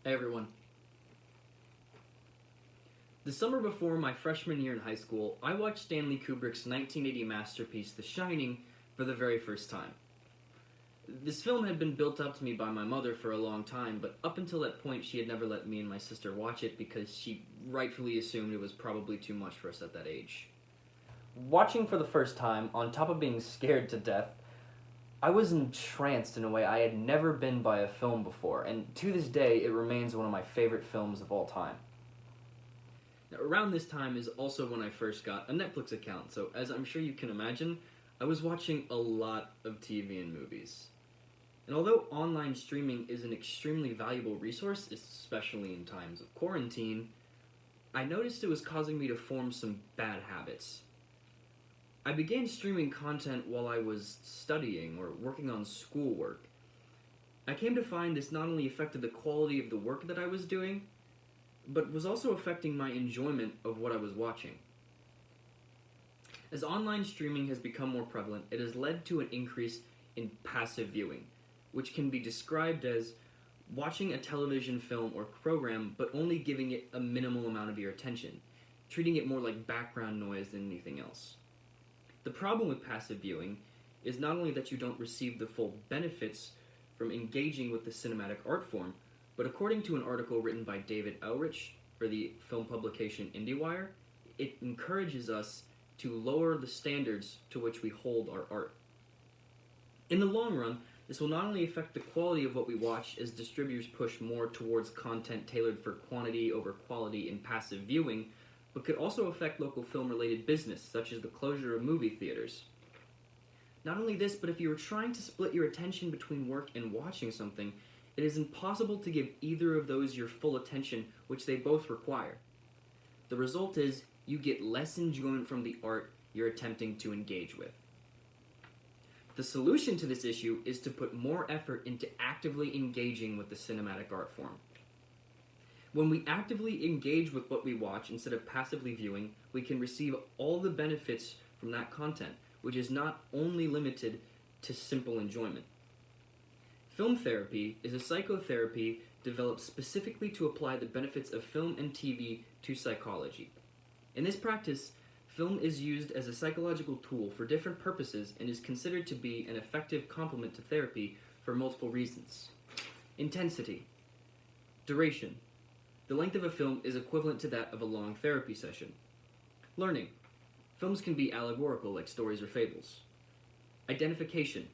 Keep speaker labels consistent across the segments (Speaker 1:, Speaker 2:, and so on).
Speaker 1: Hey everyone. The summer before my freshman year in high school, I watched Stanley Kubrick's 1980 masterpiece, The Shining, for the very first time. This film had been built up to me by my mother for a long time, but up until that point she had never let me and my sister watch it because she rightfully assumed it was probably too much for us at that age. Watching for the first time, on top of being scared to death, I was entranced in a way I had never been by a film before, and to this day it remains one of my favorite films of all time. Now, around this time is also when I first got a Netflix account, so as I'm sure you can imagine, I was watching a lot of TV and movies. And although online streaming is an extremely valuable resource, especially in times of quarantine, I noticed it was causing me to form some bad habits. I began streaming content while I was studying or working on schoolwork. I came to find this not only affected the quality of the work that I was doing, but was also affecting my enjoyment of what I was watching. As online streaming has become more prevalent, it has led to an increase in passive viewing, which can be described as watching a television film or program but only giving it a minimal amount of your attention, treating it more like background noise than anything else. The problem with passive viewing is not only that you don't receive the full benefits from engaging with the cinematic art form, but according to an article written by David Elrich for the film publication IndieWire, it encourages us to lower the standards to which we hold our art. In the long run, this will not only affect the quality of what we watch as distributors push more towards content tailored for quantity over quality in passive viewing, but could also affect local film-related business, such as the closure of movie theaters. Not only this, but if you are trying to split your attention between work and watching something, it is impossible to give either of those your full attention, which they both require. The result is, you get less enjoyment from the art you're attempting to engage with. The solution to this issue is to put more effort into actively engaging with the cinematic art form. When we actively engage with what we watch instead of passively viewing, we can receive all the benefits from that content, which is not only limited to simple enjoyment. Film therapy is a psychotherapy developed specifically to apply the benefits of film and TV to psychology. In this practice, film is used as a psychological tool for different purposes and is considered to be an effective complement to therapy for multiple reasons. Intensity. Duration. The length of a film is equivalent to that of a long therapy session. Learning. Films can be allegorical like stories or fables. Identification.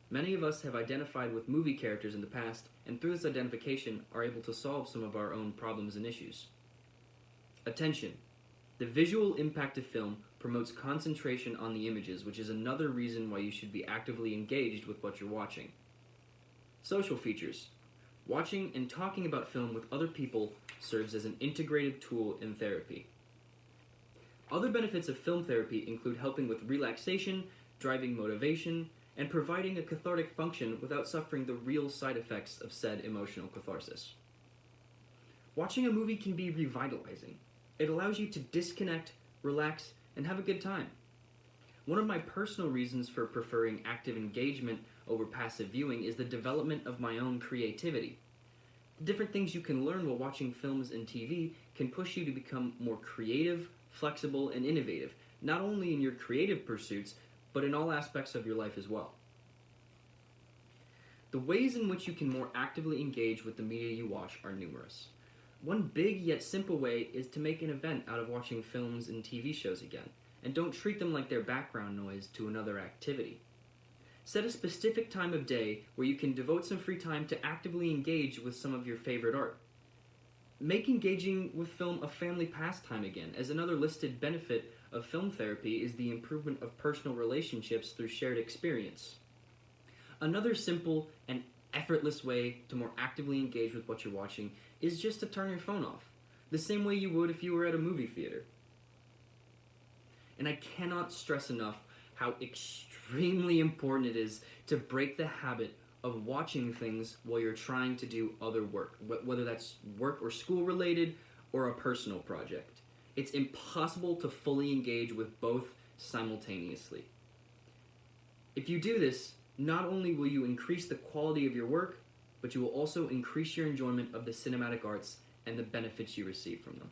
Speaker 1: Many of us have identified with movie characters in the past, and through this identification are able to solve some of our own problems and issues. Attention. The visual impact of film promotes concentration on the images, which is another reason why you should be actively engaged with what you're watching. Social features. Watching and talking about film with other people serves as an integrative tool in therapy. Other benefits of film therapy include helping with relaxation, driving motivation, and providing a cathartic function without suffering the real side effects of said emotional catharsis. Watching a movie can be revitalizing. It allows you to disconnect, relax, and have a good time. One of my personal reasons for preferring active engagement over passive viewing is the development of my own creativity. The different things you can learn while watching films and TV can push you to become more creative, flexible, and innovative, not only in your creative pursuits, but in all aspects of your life as well. The ways in which you can more actively engage with the media you watch are numerous. One big yet simple way is to make an event out of watching films and TV shows again, and don't treat them like they're background noise to another activity. Set a specific time of day where you can devote some free time to actively engage with some of your favorite art. Make engaging with film a family pastime again, as another listed benefit of film therapy is the improvement of personal relationships through shared experience. Another simple and effortless way to more actively engage with what you're watching is just to turn your phone off, the same way you would if you were at a movie theater. And I cannot stress enough how extremely important it is to break the habit of watching things while you're trying to do other work, whether that's work or school related or a personal project. It's impossible to fully engage with both simultaneously. If you do this, not only will you increase the quality of your work, but you will also increase your enjoyment of the cinematic arts and the benefits you receive from them.